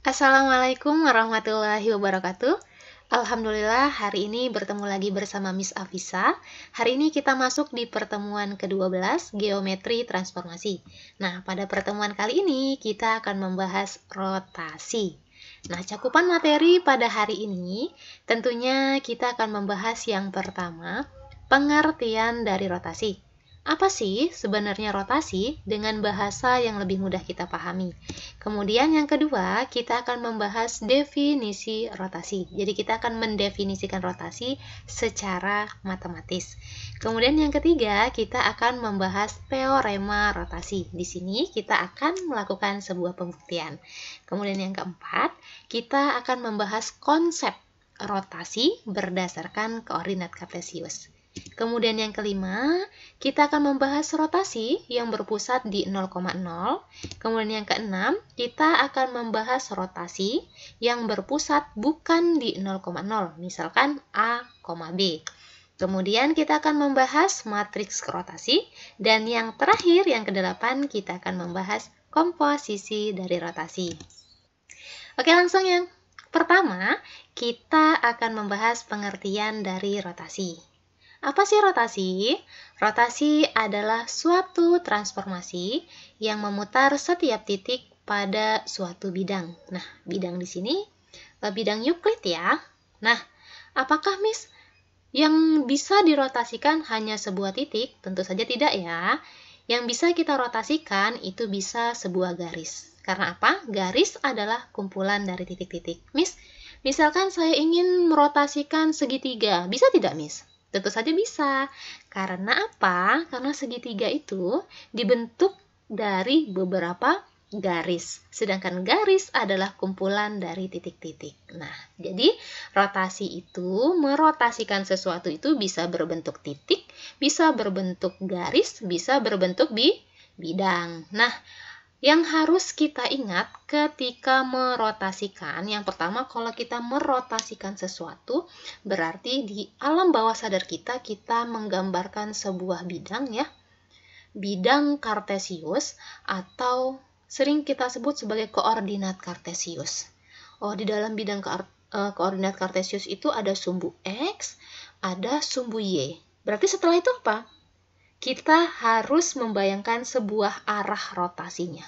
Assalamualaikum warahmatullahi wabarakatuh. Alhamdulillah hari ini bertemu lagi bersama Miss Afisa. Hari ini kita masuk di pertemuan ke-12 Geometri Transformasi. Nah, pada pertemuan kali ini kita akan membahas rotasi. Nah, cakupan materi pada hari ini tentunya kita akan membahas yang pertama, pengertian dari rotasi. Apa sih sebenarnya rotasi dengan bahasa yang lebih mudah kita pahami? Kemudian yang kedua, kita akan membahas definisi rotasi. Jadi kita akan mendefinisikan rotasi secara matematis. Kemudian yang ketiga, kita akan membahas teorema rotasi. Di sini kita akan melakukan sebuah pembuktian. Kemudian yang keempat, kita akan membahas konsep rotasi berdasarkan koordinat kartesius. Kemudian yang kelima, kita akan membahas rotasi yang berpusat di 0,0. Kemudian yang keenam, kita akan membahas rotasi yang berpusat bukan di 0,0, misalkan A, B. Kemudian kita akan membahas matriks rotasi. Dan yang terakhir, yang kedelapan, kita akan membahas komposisi dari rotasi. Oke, langsung yang pertama, kita akan membahas pengertian dari rotasi. Apa sih rotasi? Rotasi adalah suatu transformasi yang memutar setiap titik pada suatu bidang. Nah, bidang di sini bidang Euclid ya. Nah, apakah Miss yang bisa dirotasikan hanya sebuah titik? Tentu saja tidak ya. Yang bisa kita rotasikan itu bisa sebuah garis. Karena apa? Garis adalah kumpulan dari titik-titik. Miss, misalkan saya ingin merotasikan segitiga, bisa tidak Miss? Tentu saja bisa. Karena apa? Karena segitiga itu dibentuk dari beberapa garis. Sedangkan garis adalah kumpulan dari titik-titik. Nah, jadi rotasi itu, merotasikan sesuatu itu bisa berbentuk titik, bisa berbentuk garis, bisa berbentuk bidang. Nah, yang harus kita ingat ketika merotasikan, yang pertama kalau kita merotasikan sesuatu, berarti di alam bawah sadar kita menggambarkan sebuah bidang ya, bidang kartesius atau sering kita sebut sebagai koordinat kartesius. Oh, di dalam bidang koordinat kartesius itu ada sumbu X, ada sumbu Y. Berarti setelah itu apa? Kita harus membayangkan sebuah arah rotasinya.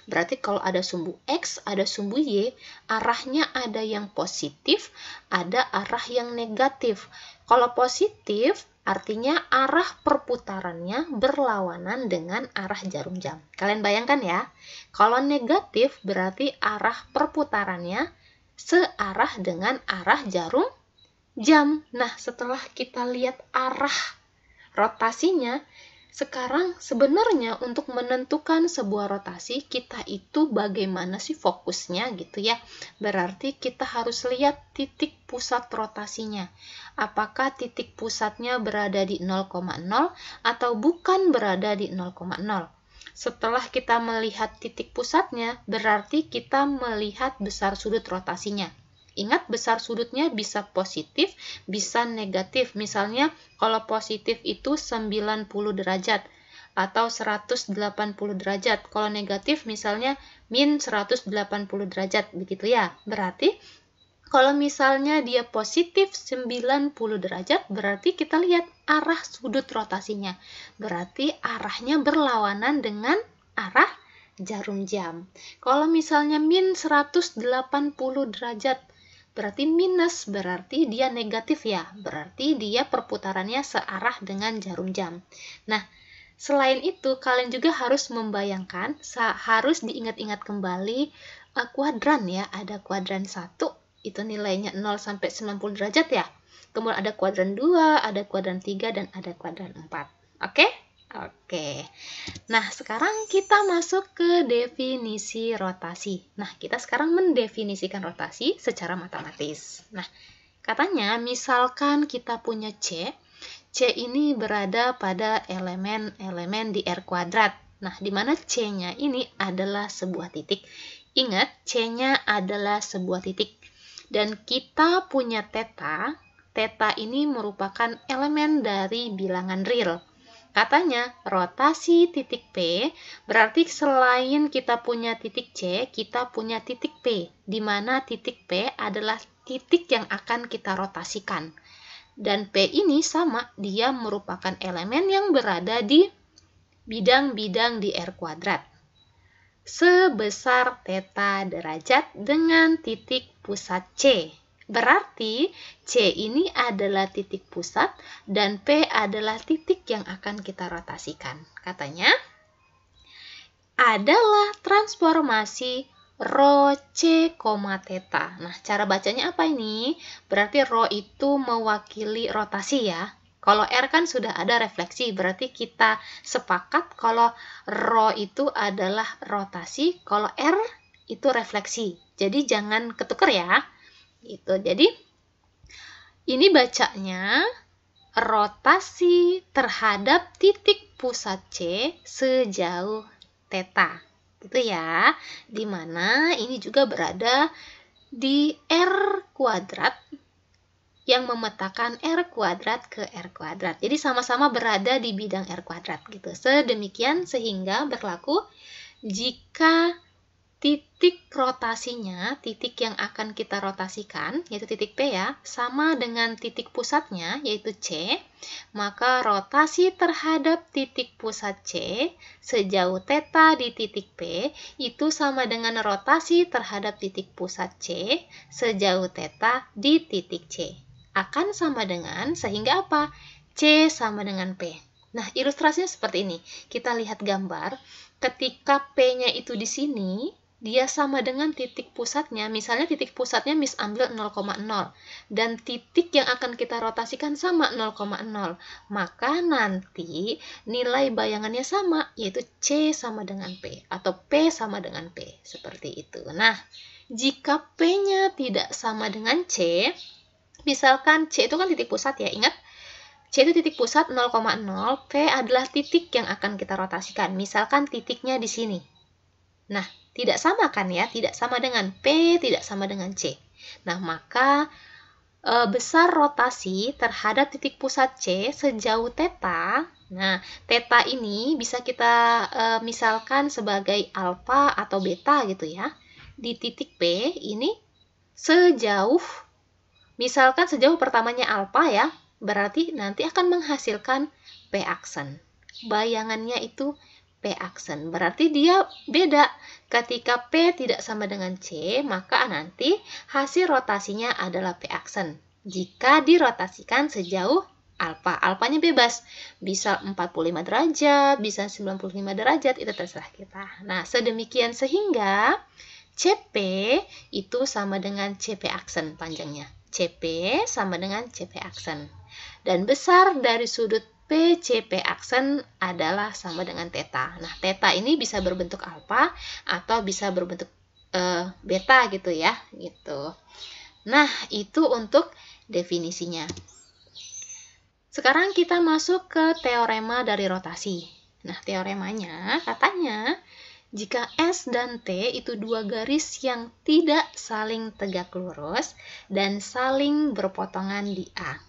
Berarti kalau ada sumbu X, ada sumbu Y, arahnya ada yang positif, ada arah yang negatif. Kalau positif, artinya arah perputarannya berlawanan dengan arah jarum jam. Kalian bayangkan ya, kalau negatif berarti arah perputarannya searah dengan arah jarum jam. Nah, setelah kita lihat arah rotasinya, sekarang sebenarnya untuk menentukan sebuah rotasi, kita itu bagaimana sih fokusnya gitu ya. Berarti kita harus lihat titik pusat rotasinya. Apakah titik pusatnya berada di 0,0 atau bukan berada di 0,0. Setelah kita melihat titik pusatnya, berarti kita melihat besar sudut rotasinya. Ingat, besar sudutnya bisa positif, bisa negatif. Misalnya, kalau positif itu 90 derajat atau 180 derajat. Kalau negatif misalnya min 180 derajat, begitu ya. Berarti, kalau misalnya dia positif 90 derajat, berarti kita lihat arah sudut rotasinya. Berarti arahnya berlawanan dengan arah jarum jam. Kalau misalnya min 180 derajat, berarti minus, berarti dia negatif ya, berarti dia perputarannya searah dengan jarum jam. Nah, selain itu kalian juga harus membayangkan, harus diingat-ingat kembali kuadran ya, ada kuadran 1, itu nilainya 0 sampai 90 derajat ya. Kemudian ada kuadran 2, ada kuadran 3, dan ada kuadran 4. Oke? Oke, nah sekarang kita masuk ke definisi rotasi. Nah, kita sekarang mendefinisikan rotasi secara matematis. Nah, katanya misalkan kita punya C ini berada pada elemen-elemen di R kuadrat. Nah, di mana C-nya ini adalah sebuah titik. Ingat, C-nya adalah sebuah titik. Dan kita punya theta ini merupakan elemen dari bilangan real. Katanya rotasi titik P berarti selain kita punya titik C, kita punya titik P, di mana titik P adalah titik yang akan kita rotasikan. Dan P ini sama, dia merupakan elemen yang berada di bidang-bidang di R kuadrat. Sebesar θ derajat dengan titik pusat C. Berarti C ini adalah titik pusat dan P adalah titik yang akan kita rotasikan. Katanya adalah transformasi rho C, θ. Nah, cara bacanya apa ini? Berarti rho itu mewakili rotasi ya. Kalau R kan sudah ada refleksi, berarti kita sepakat kalau rho itu adalah rotasi, kalau R itu refleksi. Jadi jangan ketukar ya. Gitu. Jadi ini bacanya rotasi terhadap titik pusat C sejauh θ. Gitu ya. Dimana ini juga berada di R kuadrat yang memetakan R kuadrat ke R kuadrat. Jadi sama-sama berada di bidang R kuadrat gitu. Sedemikian sehingga berlaku jika titik rotasinya, titik yang akan kita rotasikan, yaitu titik P ya, sama dengan titik pusatnya, yaitu C, maka rotasi terhadap titik pusat C sejauh θ di titik P itu sama dengan rotasi terhadap titik pusat C sejauh θ di titik C. Akan sama dengan, sehingga apa? C sama dengan P. Nah, ilustrasinya seperti ini. Kita lihat gambar, ketika P-nya itu di sini, dia sama dengan titik pusatnya. Misalnya titik pusatnya Miss ambil 0,0 dan titik yang akan kita rotasikan sama 0,0. Maka nanti nilai bayangannya sama, yaitu C sama dengan P atau P sama dengan P. Seperti itu. Nah, jika P-nya tidak sama dengan C, misalkan C itu kan titik pusat ya, ingat C itu titik pusat 0,0, P adalah titik yang akan kita rotasikan. Misalkan titiknya di sini. Nah, tidak sama kan ya? Tidak sama dengan P, tidak sama dengan C. Nah, maka besar rotasi terhadap titik pusat C sejauh θ. Nah, θ ini bisa kita misalkan sebagai alfa atau beta gitu ya. Di titik P ini sejauh, misalkan sejauh pertamanya alfa ya, berarti nanti akan menghasilkan P aksen. Bayangannya itu P aksen. Berarti dia beda. Ketika P tidak sama dengan C, maka nanti hasil rotasinya adalah P aksen. Jika dirotasikan sejauh alfa. Alfanya bebas. Bisa 45 derajat, bisa 95 derajat, itu terserah kita. Nah, sedemikian sehingga CP itu sama dengan CP aksen panjangnya. CP sama dengan CP aksen. Dan besar dari sudut PCP aksen adalah sama dengan θ. Nah, θ ini bisa berbentuk alfa atau bisa berbentuk beta gitu ya, gitu. Nah, itu untuk definisinya. Sekarang kita masuk ke teorema dari rotasi. Nah, teoremanya katanya jika S dan T itu dua garis yang tidak saling tegak lurus dan saling berpotongan di A.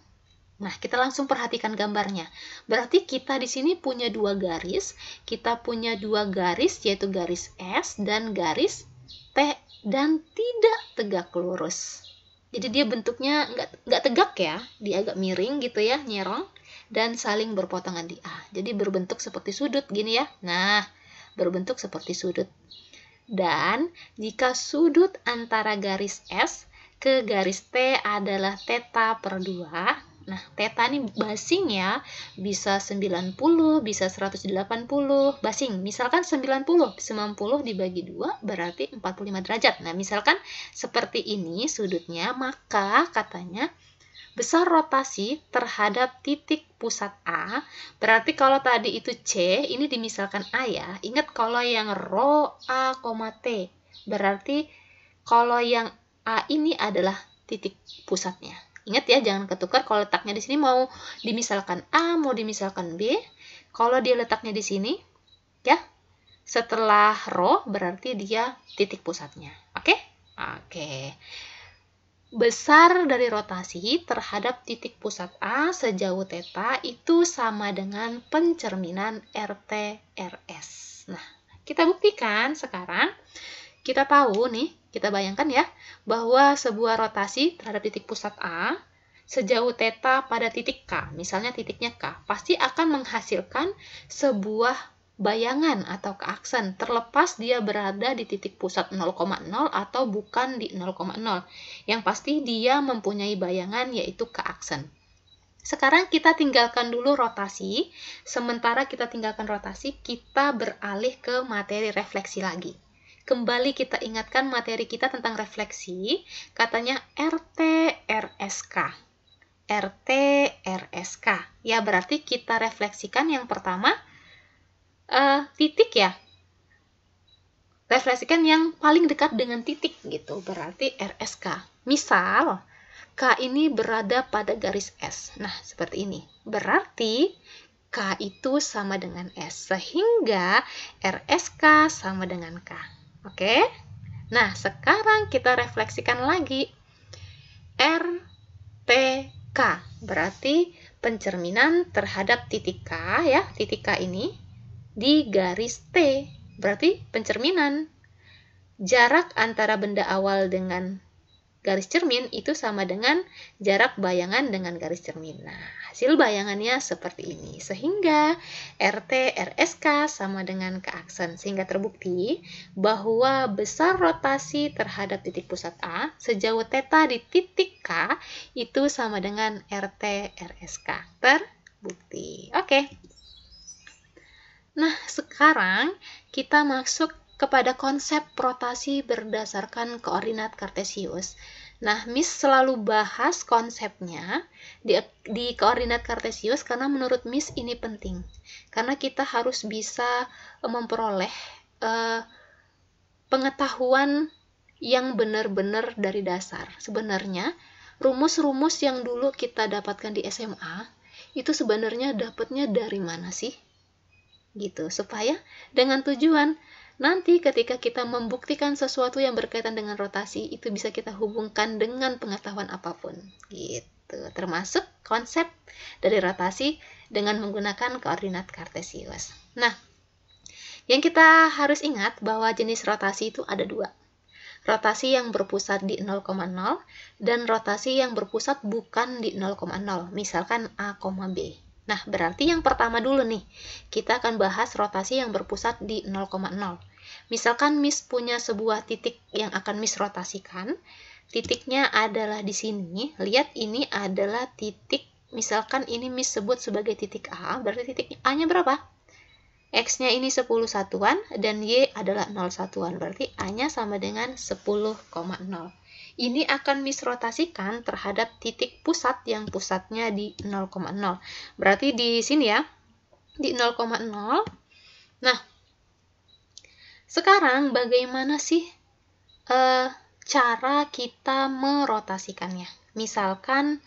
Nah, kita langsung perhatikan gambarnya. Berarti kita di sini punya dua garis. Kita punya dua garis, yaitu garis S dan garis T, dan tidak tegak lurus. Jadi dia bentuknya nggak tegak ya, dia agak miring gitu ya, nyerong, dan saling berpotongan di A. Jadi berbentuk seperti sudut gini ya. Nah, berbentuk seperti sudut. Dan jika sudut antara garis S ke garis T adalah θ/2, nah, θ ini basing ya, bisa 90, bisa 180, basing. Misalkan 90 dibagi 2 berarti 45 derajat. Nah, misalkan seperti ini sudutnya, maka katanya besar rotasi terhadap titik pusat A, berarti kalau tadi itu C, ini dimisalkan A ya. Ingat kalau yang rho A, T, berarti kalau yang A ini adalah titik pusatnya. Ingat ya, jangan ketukar kalau letaknya di sini mau dimisalkan A, mau dimisalkan B. Kalau dia letaknya di sini, ya, setelah rho berarti dia titik pusatnya. Oke? Oke. besar dari rotasi terhadap titik pusat A sejauh θ itu sama dengan pencerminan RT/RS. Nah, kita buktikan sekarang. Kita tahu nih, kita bayangkan ya, bahwa sebuah rotasi terhadap titik pusat A sejauh θ pada titik K, misalnya titiknya K, pasti akan menghasilkan sebuah bayangan atau keaksen, terlepas dia berada di titik pusat 0,0 atau bukan di 0,0. Yang pasti dia mempunyai bayangan yaitu keaksen. Sekarang kita tinggalkan dulu rotasi. Sementara kita tinggalkan rotasi, kita beralih ke materi refleksi lagi. Kembali kita ingatkan materi kita tentang refleksi, katanya RT/RSK. RT/RSK. Ya, berarti kita refleksikan yang pertama titik ya. Refleksikan yang paling dekat dengan titik gitu, berarti RSK. Misal, K ini berada pada garis S. Nah, seperti ini. Berarti K itu sama dengan S, sehingga RSK sama dengan K. Oke? Nah, sekarang kita refleksikan lagi. RTK, berarti pencerminan terhadap titik K ya, titik K ini di garis T, berarti pencerminan. Jarak antara benda awal dengan garis cermin itu sama dengan jarak bayangan dengan garis cermin. Nah, hasil bayangannya seperti ini. Sehingga RT/RSK sama dengan keaksen. Sehingga terbukti bahwa besar rotasi terhadap titik pusat A sejauh θ di titik K itu sama dengan RT/RSK. Terbukti. Oke. Nah, sekarang kita masuk kepada konsep rotasi berdasarkan koordinat kartesius. Nah, Miss selalu bahas konsepnya di koordinat kartesius karena menurut Miss ini penting. Karena kita harus bisa memperoleh pengetahuan yang benar-benar dari dasar. Sebenarnya, rumus-rumus yang dulu kita dapatkan di SMA, itu sebenarnya dapatnya dari mana sih? Gitu, supaya dengan tujuan nanti ketika kita membuktikan sesuatu yang berkaitan dengan rotasi itu bisa kita hubungkan dengan pengetahuan apapun gitu, termasuk konsep dari rotasi dengan menggunakan koordinat kartesius. Nah, yang kita harus ingat bahwa jenis rotasi itu ada dua, rotasi yang berpusat di 0,0 dan rotasi yang berpusat bukan di 0,0, misalkan A, B. Nah, berarti yang pertama dulu nih, kita akan bahas rotasi yang berpusat di 0,0. Misalkan Miss punya sebuah titik yang akan Miss rotasikan, titiknya adalah di sini. Lihat, ini adalah titik, misalkan ini Miss sebut sebagai titik A, berarti titik A-nya berapa? X-nya ini 10 satuan, dan Y adalah 0 satuan, berarti A-nya sama dengan 10,0. Ini akan Miss rotasikan terhadap titik pusat yang pusatnya di 0,0. Berarti di sini ya, di 0,0. Nah, sekarang bagaimana sih cara kita merotasikannya? Misalkan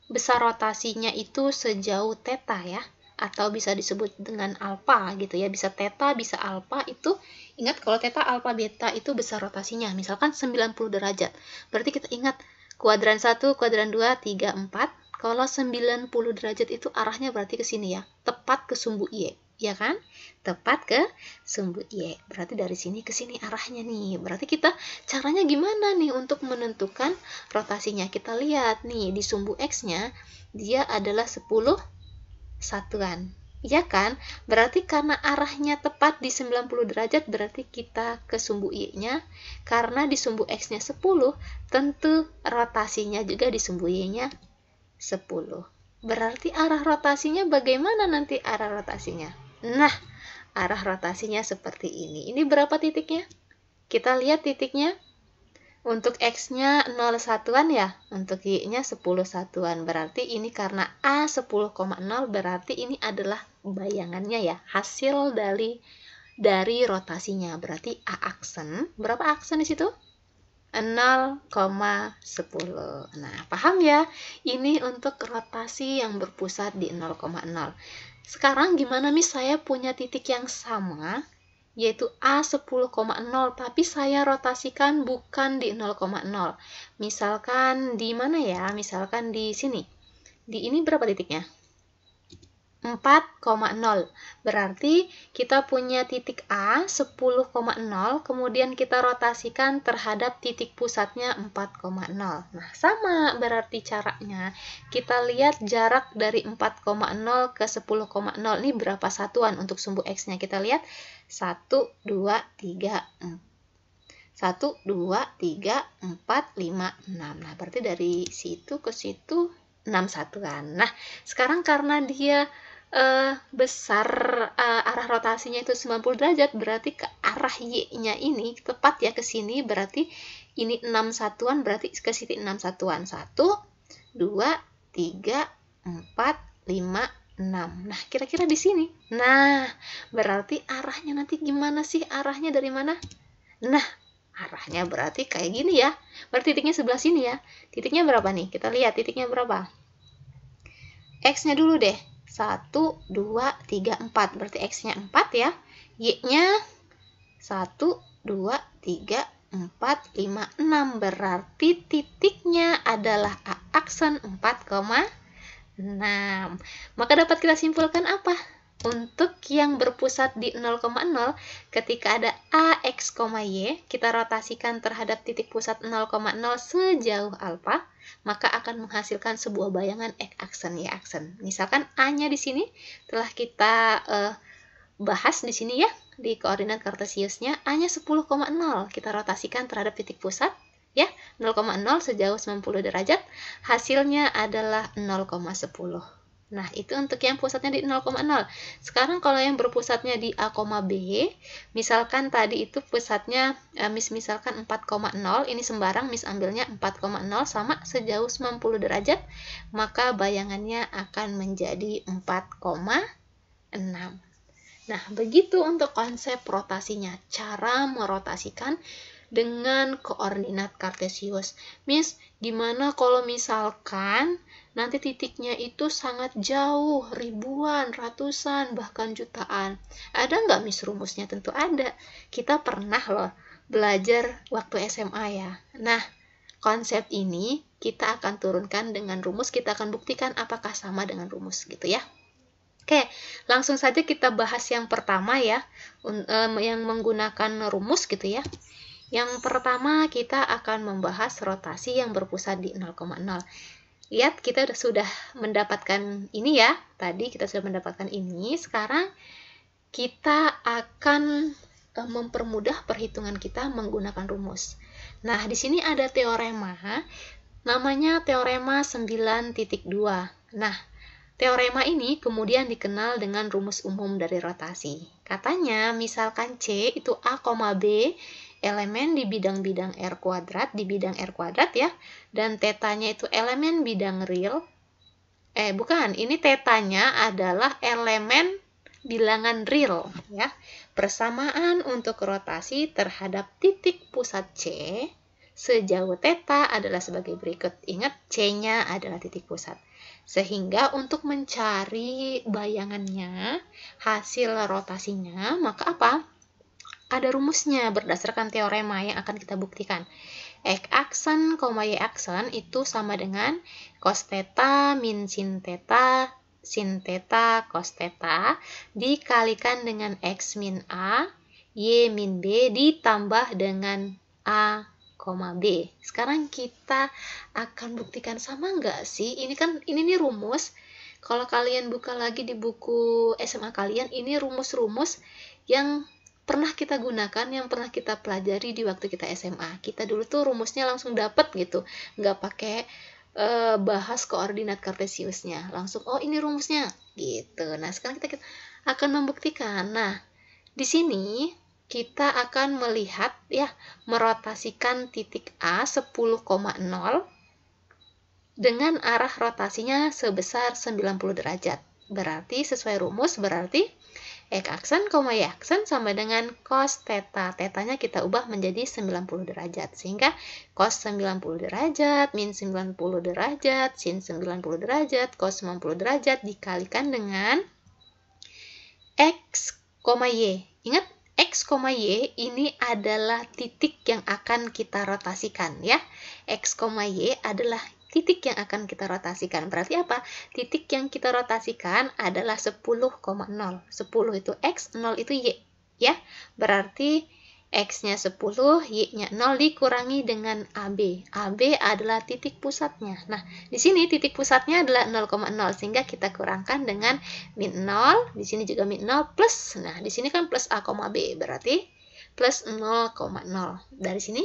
besar rotasinya itu sejauh θ ya, atau bisa disebut dengan alfa gitu ya, bisa θ, bisa alfa. Itu ingat kalau θ, alfa, beta itu besar rotasinya, misalkan 90 derajat. Berarti kita ingat kuadran 1, kuadran 2, 3, 4. Kalau 90 derajat itu arahnya berarti ke sini ya, tepat ke sumbu Y, ya kan? Tepat ke sumbu Y. Berarti dari sini ke sini arahnya nih. Berarti kita caranya gimana nih untuk menentukan rotasinya? Kita lihat nih di sumbu X-nya dia adalah 10 satuan. Ya kan? Berarti karena arahnya tepat di 90 derajat, berarti kita ke sumbu Y-nya. Karena di sumbu X-nya 10, tentu rotasinya juga di sumbu Y-nya 10. Berarti arah rotasinya bagaimana nanti arah rotasinya? Nah, arah rotasinya seperti ini. Ini berapa titiknya? Kita lihat titiknya. Untuk X-nya 0 satuan ya, untuk Y-nya 10 satuan. Berarti ini karena A 10,0, berarti ini adalah bayangannya ya, hasil dari rotasinya. Berarti A aksen, berapa aksen di situ? 0,10. Nah, paham ya? Ini untuk rotasi yang berpusat di 0,0. Sekarang gimana Miss, saya punya titik yang sama, yaitu A 10,0, tapi saya rotasikan bukan di 0,0. Misalkan di mana ya? Misalkan di sini. Di ini berapa titiknya? 4,0. Berarti kita punya titik A 10,0, kemudian kita rotasikan terhadap titik pusatnya 4,0. Nah, sama berarti caranya. Kita lihat jarak dari 4,0 ke 10,0 ini berapa satuan untuk sumbu X-nya. Kita lihat 1, 2, 3, 1, 2, 3, 4, 5, 6. Nah, berarti dari situ ke situ 6 satuan. Nah, sekarang karena dia besar, arah rotasinya itu 90 derajat, berarti ke arah Y-nya ini tepat ya ke sini, berarti ini 6 satuan, berarti ke sini 6 satuan. 1, 2, 3, 4, 5, 6. Nah, kira-kira di sini. Nah, berarti arahnya nanti gimana sih? Arahnya dari mana? Nah, arahnya berarti kayak gini ya. Berarti titiknya sebelah sini ya. Titiknya berapa nih? Kita lihat titiknya berapa. X-nya dulu deh. 1, 2, 3, 4. Berarti X-nya 4 ya. Y-nya 1, 2, 3, 4, 5, 6. Berarti titiknya adalah A aksen 4,6. Maka dapat kita simpulkan apa? Untuk yang berpusat di 0,0, ketika ada AX, Y, kita rotasikan terhadap titik pusat 0,0 sejauh alfa, maka akan menghasilkan sebuah bayangan X aksen, Y aksen. Misalkan A-nya di sini telah kita bahas di sini ya, di koordinat kartesiusnya, A-nya 10,0, kita rotasikan terhadap titik pusat, ya, 0,0 sejauh 90 derajat, hasilnya adalah 0,10. Nah, itu untuk yang pusatnya di 0,0. Sekarang kalau yang berpusatnya di A, B, misalkan tadi itu pusatnya, misalkan 4,0, ini sembarang, ambilnya 4,0 sama sejauh 90 derajat, maka bayangannya akan menjadi 4,6. Nah, begitu untuk konsep rotasinya, cara merotasikan dengan koordinat kartesius. Miss, gimana kalau misalkan nanti titiknya itu sangat jauh, ribuan, ratusan, bahkan jutaan? Ada nggak Miss rumusnya? Tentu ada. Kita pernah loh belajar waktu SMA ya. Nah, konsep ini kita akan turunkan dengan rumus, kita akan buktikan apakah sama dengan rumus gitu ya. Oke, langsung saja kita bahas yang pertama ya, yang menggunakan rumus gitu ya. Yang pertama kita akan membahas rotasi yang berpusat di 0,0. Lihat, kita sudah mendapatkan ini ya. Tadi kita sudah mendapatkan ini. Sekarang kita akan mempermudah perhitungan kita menggunakan rumus. Nah, di sini ada teorema, namanya teorema 9.2. Nah, teorema ini kemudian dikenal dengan rumus umum dari rotasi. Katanya, misalkan C itu A, B, elemen di bidang-bidang R kuadrat, ya, dan tetanya itu elemen bidang real. Ini tetanya adalah elemen bilangan real, ya. Persamaan untuk rotasi terhadap titik pusat C sejauh teta adalah sebagai berikut. Ingat, C-nya adalah titik pusat. Sehingga untuk mencari bayangannya, hasil rotasinya, maka apa? Ada rumusnya berdasarkan teorema yang akan kita buktikan. X aksen, Y aksen itu sama dengan cos theta min sin theta cos theta dikalikan dengan X min A, Y min B ditambah dengan A, B. Sekarang kita akan buktikan sama nggak sih? Ini nih rumus. Kalau kalian buka lagi di buku SMA kalian, ini rumus-rumus yang pernah kita gunakan, yang pernah kita pelajari di waktu kita SMA. Kita dulu tuh rumusnya langsung dapet gitu, nggak pakai bahas koordinat kartesiusnya, langsung oh ini rumusnya gitu. Nah, sekarang kita akan membuktikan. Nah, di sini kita akan melihat ya, merotasikan titik A 10,0 dengan arah rotasinya sebesar 90 derajat. Berarti sesuai rumus, berarti X aksen, Y aksen sama dengan cos theta. Tetanya kita ubah menjadi 90 derajat. Sehingga cos 90 derajat, min 90 derajat, sin 90 derajat, cos 90 derajat dikalikan dengan X, Y. Ingat, X X, Y ini adalah titik yang akan kita rotasikan ya. X, Y adalah titik yang akan kita rotasikan. Berarti apa? Titik yang kita rotasikan adalah 10,0. 10 itu X, 0 itu Y ya. Berarti X-nya 10, Y-nya 0 dikurangi dengan AB. AB adalah titik pusatnya. Nah, di sini titik pusatnya adalah 0,0 sehingga kita kurangkan dengan min 0. Di sini juga min 0 plus. Nah, di sini kan plus A, B. Berarti plus 0,0. Dari sini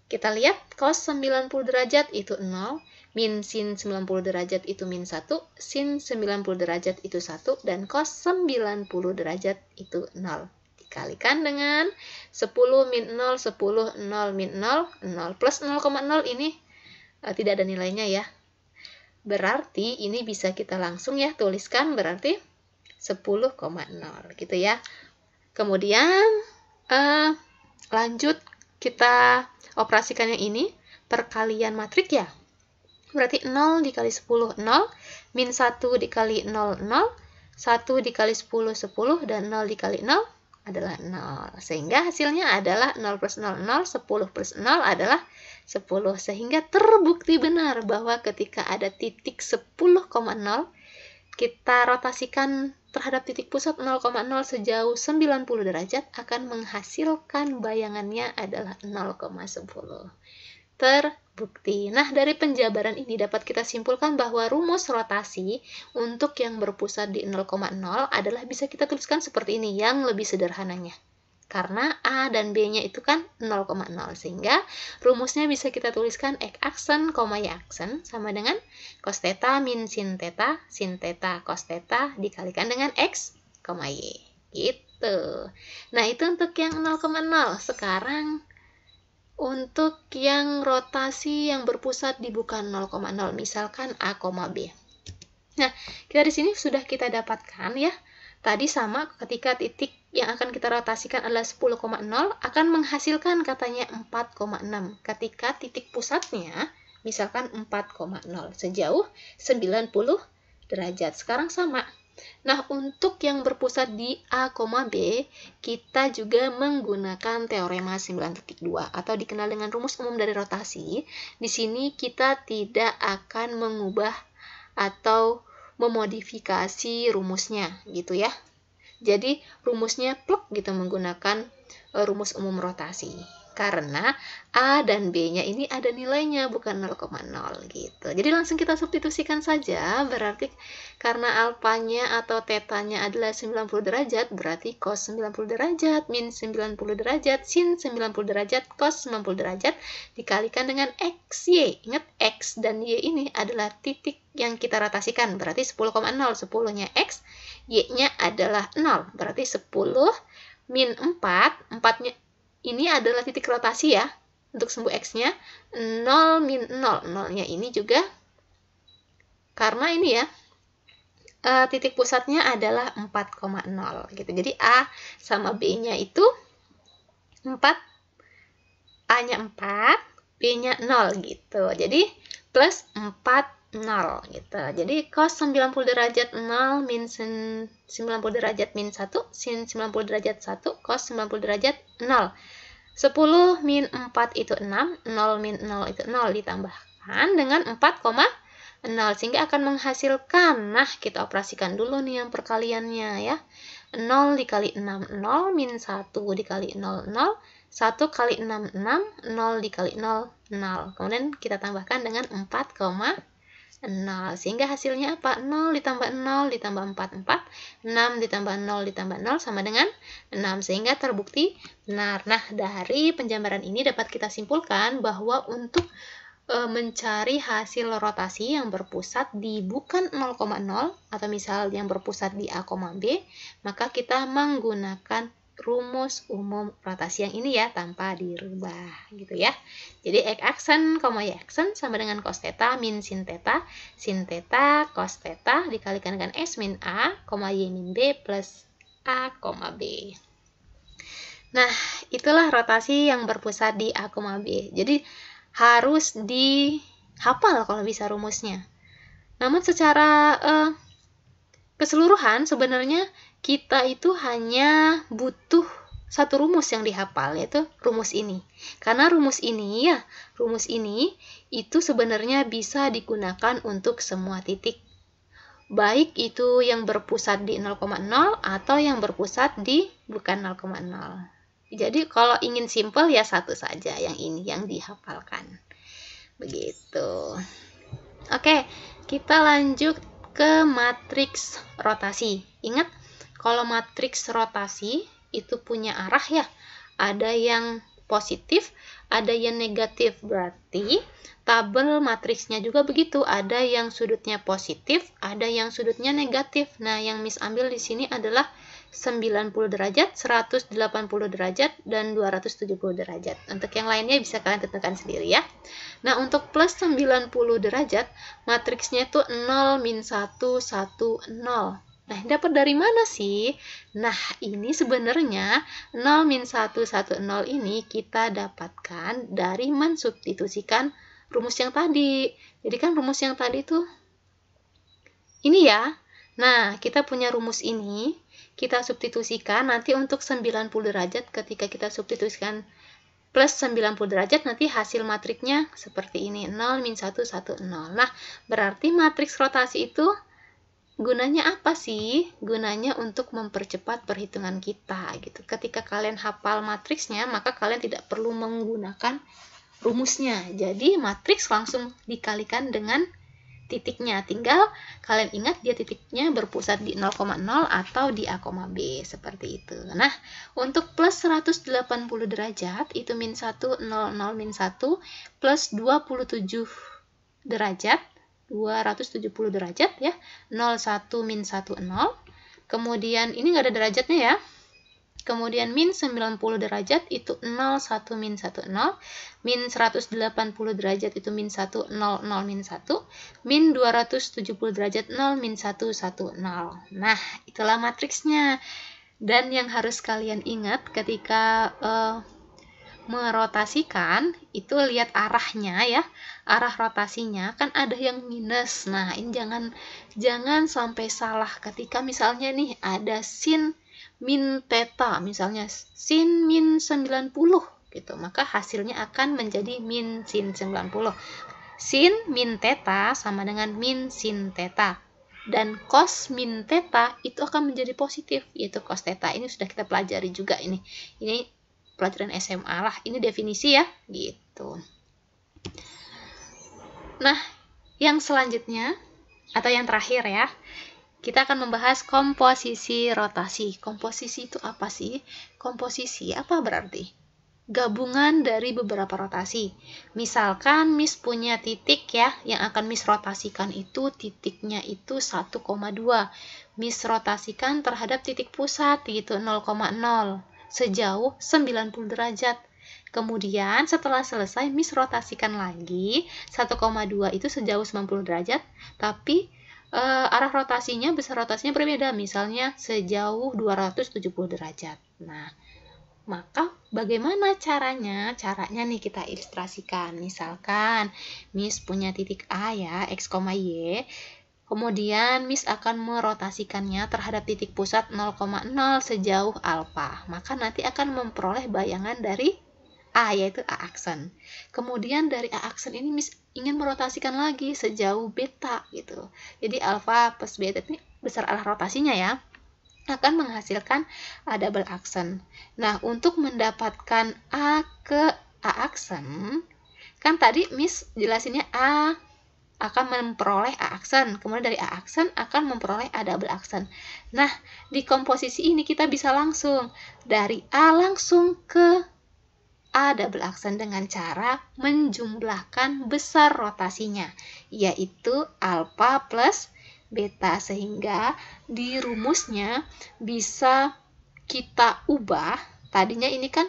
kita lihat cos 90 derajat itu 0, min sin 90 derajat itu min 1, sin 90 derajat itu 1, dan cos 90 derajat itu 0. Dikalikan dengan 10 min 0, 10, 0, min 0, 0. Plus 0,0 ini tidak ada nilainya ya. Berarti ini bisa kita langsung ya tuliskan, berarti 10,0 gitu ya. Kemudian lanjut kita operasikan yang ini, perkalian matrik ya. Berarti 0 dikali 10, 0, min 1 dikali 0, 0, 1 dikali 10, 10, dan 0 dikali 0 adalah 0. Sehingga hasilnya adalah 0 plus 0, 0, 10 plus 0 adalah 10. Sehingga terbukti benar bahwa ketika ada titik 10,0, kita rotasikan terhadap titik pusat 0,0 sejauh 90 derajat akan menghasilkan bayangannya adalah 0,10. Terbukti. Nah, dari penjabaran ini dapat kita simpulkan bahwa rumus rotasi untuk yang berpusat di 0,0 adalah bisa kita tuliskan seperti ini, yang lebih sederhananya. Karena A dan B-nya itu kan 0,0, sehingga rumusnya bisa kita tuliskan X aksen, Y aksen sama dengan cos theta min sin theta cos theta dikalikan dengan X, Y. Gitu. Nah, itu untuk yang 0,0. Sekarang untuk yang rotasi yang berpusat di bukan 0,0, misalkan A, B. Nah, kita di sini sudah kita dapatkan ya. Tadi sama ketika titik yang akan kita rotasikan adalah 10,0 akan menghasilkan katanya 4,6. Ketika titik pusatnya misalkan 4,0 sejauh 90 derajat. Sekarang sama. Nah, untuk yang berpusat di A, B, kita juga menggunakan teorema 9.2 atau dikenal dengan rumus umum dari rotasi. Di sini kita tidak akan mengubah atau memodifikasi rumusnya gitu ya. Jadi rumusnya plug gitu menggunakan rumus umum rotasi. Karena A dan B-nya ini ada nilainya, bukan 0,0 gitu. Jadi langsung kita substitusikan saja, berarti karena alfanya atau tetanya adalah 90 derajat, berarti cos 90 derajat, min 90 derajat, sin 90 derajat, cos 90 derajat, dikalikan dengan X, Y. Ingat, X dan Y ini adalah titik yang kita rotasikan, berarti 10,0, 10-nya X, Y-nya adalah 0, berarti 10 min 4, 4-nya ini adalah titik rotasi ya, untuk sumbu X-nya, 0 min 0, 0-nya ini juga, karena ini ya, titik pusatnya adalah 4,0 gitu. Jadi A sama B-nya itu 4, A-nya 4, B-nya 0 gitu. Jadi plus 4, 0 gitu. Jadi cos 90 derajat 0 min 90 derajat min 1, sin 90 derajat 1, cos 90 derajat 0. 10 min 4 itu 6, 0 min 0 itu 0 ditambahkan dengan 4,0 sehingga akan menghasilkan, nah kita operasikan dulu nih yang perkaliannya ya. 0 dikali 6, 0 min 1 dikali 0, 0, 1 kali 6, 6, 0 dikali 0, 0. Kemudian kita tambahkan dengan 4,0 sehingga hasilnya apa? 0 ditambah 0 ditambah 4, 4, 6 ditambah 0 ditambah 0 sama dengan 6, sehingga terbukti benar. Nah, dari penjabaran ini dapat kita simpulkan bahwa untuk mencari hasil rotasi yang berpusat di bukan 0,0 atau misal yang berpusat di A, B, maka kita menggunakan rumus umum rotasi yang ini ya, tanpa dirubah gitu ya. Jadi X aksen, Y aksen sama dengan cos theta min sin theta cos theta dikalikan dengan S min A, Y min B plus A, B. Nah, itulah rotasi yang berpusat di A, B. Jadi harus dihafal kalau bisa rumusnya. Namun secara keseluruhan sebenarnya kita itu hanya butuh satu rumus yang dihafal, yaitu rumus ini. Karena rumus ini itu sebenarnya bisa digunakan untuk semua titik. Baik itu yang berpusat di 0,0 atau yang berpusat di bukan 0,0. Jadi kalau ingin simple ya satu saja, yang ini yang dihafalkan. Begitu. Oke, kita lanjut ke matriks rotasi. Ingat, kalau matriks rotasi itu punya arah ya. Ada yang positif, ada yang negatif. Berarti tabel matriksnya juga begitu. Ada yang sudutnya positif, ada yang sudutnya negatif. Nah, yang Miss ambil di sini adalah 90 derajat, 180 derajat, dan 270 derajat. Untuk yang lainnya bisa kalian tentukan sendiri ya. Nah, untuk plus 90 derajat, matriksnya itu 0, min 1, 1, 0. Nah, dapat dari mana sih? Nah, ini sebenarnya 0, min 1, 1, 0 ini kita dapatkan dari mensubstitusikan rumus yang tadi. Jadi kan rumus yang tadi itu ini ya. Nah, kita punya rumus ini, kita substitusikan nanti untuk 90 derajat ketika kita substitusikan plus 90 derajat, nanti hasil matriksnya seperti ini, 0, min 1, 1, 0. Nah, berarti matriks rotasi itu gunanya apa sih? Gunanya untuk mempercepat perhitungan kita gitu. Ketika kalian hafal matriksnya, maka kalian tidak perlu menggunakan rumusnya. Jadi matriks langsung dikalikan dengan titiknya. Tinggal kalian ingat dia titiknya berpusat di 0,0 atau di A, B seperti itu. Nah, untuk plus 180 derajat itu min 1, 0, 0, min 1 plus 27 derajat 270 derajat ya, 0, 1, min 1, 0. Kemudian ini nggak ada derajatnya ya. Kemudian min 90 derajat itu 0, 1, min 1, 0. Min 180 derajat itu min 1, 0, 0, min 1. Min 270 derajat 0, min 1, 1, 0. Nah, itulah matriksnya. Dan yang harus kalian ingat ketika merotasikan itu lihat arahnya ya, arah rotasinya kan ada yang minus. Nah, ini jangan sampai salah ketika misalnya nih ada sin min theta, misalnya sin min 90 gitu, maka hasilnya akan menjadi min sin 90. Sin min theta sama dengan min sin theta, dan cos min theta itu akan menjadi positif, yaitu cos theta. Ini sudah kita pelajari juga ini pelajaran SMA lah, ini definisi ya, gitu. Nah, yang selanjutnya, atau yang terakhir ya, kita akan membahas komposisi rotasi. Komposisi itu apa sih? Komposisi apa berarti? Gabungan dari beberapa rotasi. Misalkan Miss punya titik ya, yang akan Miss rotasikan itu titiknya itu 1,2. Miss rotasikan terhadap titik pusat gitu 0,0. Sejauh 90 derajat. Kemudian setelah selesai Miss rotasikan lagi 1,2 itu sejauh 90 derajat, tapi arah rotasinya, besar rotasinya berbeda, misalnya sejauh 270 derajat. Nah, maka bagaimana caranya? Caranya nih kita ilustrasikan. Misalkan Miss punya titik A ya, X, Y. Kemudian Miss akan merotasikannya terhadap titik pusat 0,0 sejauh alfa. Maka nanti akan memperoleh bayangan dari A, yaitu A aksen. Kemudian dari A aksen ini Miss ingin merotasikan lagi sejauh beta gitu. Jadi alfa plus beta ini besar arah rotasinya ya, akan menghasilkan A double aksen. Nah, untuk mendapatkan A ke A aksen, kan tadi Miss jelasinnya A akan memperoleh A aksen, kemudian dari A aksen akan memperoleh A double aksen. Nah, di komposisi ini kita bisa langsung dari A langsung ke A double aksen dengan cara menjumlahkan besar rotasinya, yaitu alfa plus beta, sehingga di rumusnya bisa kita ubah. Tadinya ini kan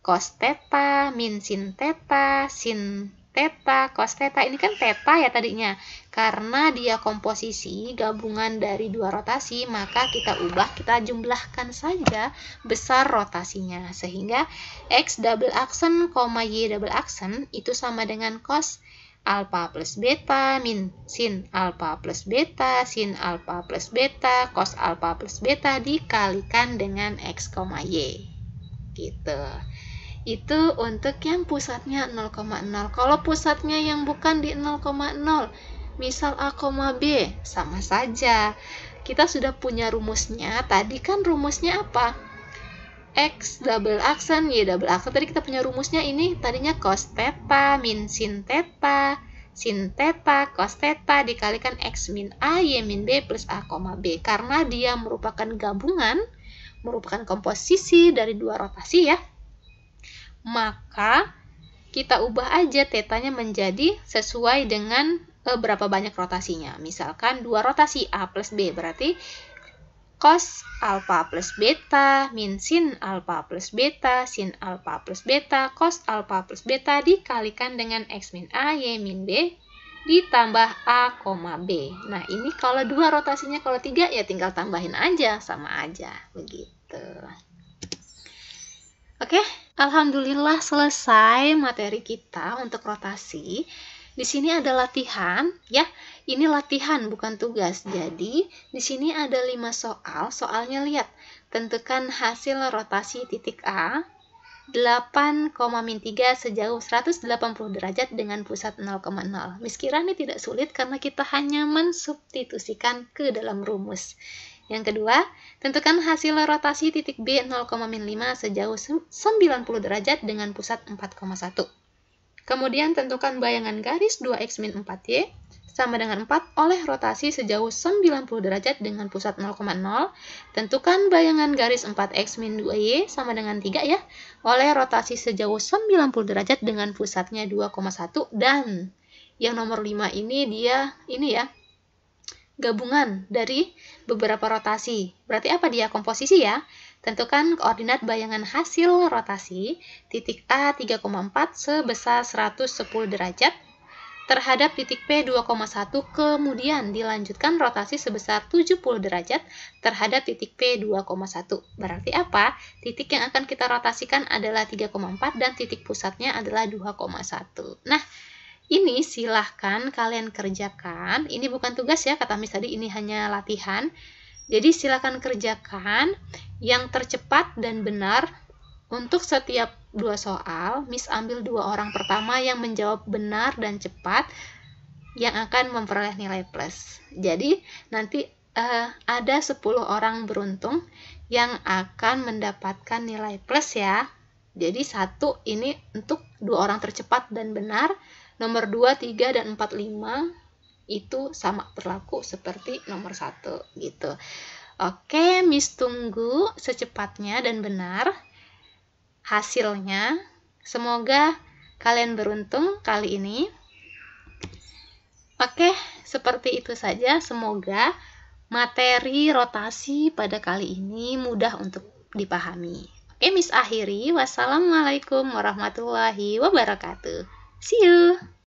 cos theta, min sin theta, sin theta, cos theta, ini kan theta ya tadinya. Karena dia komposisi gabungan dari dua rotasi, maka kita ubah, kita jumlahkan saja besar rotasinya, sehingga X double aksen, Y double aksen itu sama dengan cos alfa plus beta min sin alfa plus beta sin alfa plus beta cos alfa plus beta dikalikan dengan X, Y. gitu. Itu untuk yang pusatnya 0,0. Kalau pusatnya yang bukan di 0,0, misal A, B, sama saja. Kita sudah punya rumusnya. Tadi kan rumusnya apa? X double aksen, Y double aksen. Tadi kita punya rumusnya ini. Tadinya cos theta min sin theta cos theta dikalikan X min A, Y min B plus A, B. Karena dia merupakan gabungan, merupakan komposisi dari dua rotasi ya. Maka kita ubah aja tetanya menjadi sesuai dengan berapa banyak rotasinya. Misalkan 2 rotasi A plus B, berarti cos alfa plus beta min sin alfa plus beta, sin alfa plus beta, cos alfa plus beta dikalikan dengan X min A, Y min B ditambah A, B. Nah, ini kalau 2 rotasinya, kalau 3 ya tinggal tambahin aja, sama aja. Begitu. Oke, alhamdulillah selesai materi kita untuk rotasi. Di sini ada latihan, ya. Ini latihan bukan tugas. Jadi, di sini ada 5 soal. Soalnya lihat, tentukan hasil rotasi titik A 8,-3 sejauh 180 derajat dengan pusat 0,0. Miss kira ini tidak sulit karena kita hanya mensubstitusikan ke dalam rumus. Yang kedua, tentukan hasil rotasi titik B 0,5 sejauh 90 derajat dengan pusat 4,1. Kemudian tentukan bayangan garis 2x min 4y sama dengan 4 oleh rotasi sejauh 90 derajat dengan pusat 0,0. Tentukan bayangan garis 4x min 2y sama dengan 3 ya, oleh rotasi sejauh 90 derajat dengan pusatnya 2,1. Dan yang nomor 5 ini dia, ini ya, gabungan dari beberapa rotasi. Berarti apa dia? Komposisi ya. Tentukan koordinat bayangan hasil rotasi titik A 3,4 sebesar 110 derajat terhadap titik P 2,1, kemudian dilanjutkan rotasi sebesar 70 derajat terhadap titik P 2,1. Berarti apa? Titik yang akan kita rotasikan adalah 3,4 dan titik pusatnya adalah 2,1. Nah, ini silahkan kalian kerjakan. Ini bukan tugas ya, kata Miss tadi, ini hanya latihan. Jadi silakan kerjakan yang tercepat dan benar. Untuk setiap 2 soal, Miss ambil 2 orang pertama yang menjawab benar dan cepat yang akan memperoleh nilai plus. Jadi nanti ada 10 orang beruntung yang akan mendapatkan nilai plus ya. Jadi 1 ini untuk 2 orang tercepat dan benar. Nomor 2, 3, dan 4, 5 itu sama berlaku seperti nomor 1 gitu. Oke, Miss tunggu secepatnya dan benar hasilnya. Semoga kalian beruntung kali ini. Oke, seperti itu saja. Semoga materi rotasi pada kali ini mudah untuk dipahami. Oke, Miss akhiri. Wassalamualaikum warahmatullahi wabarakatuh. See you!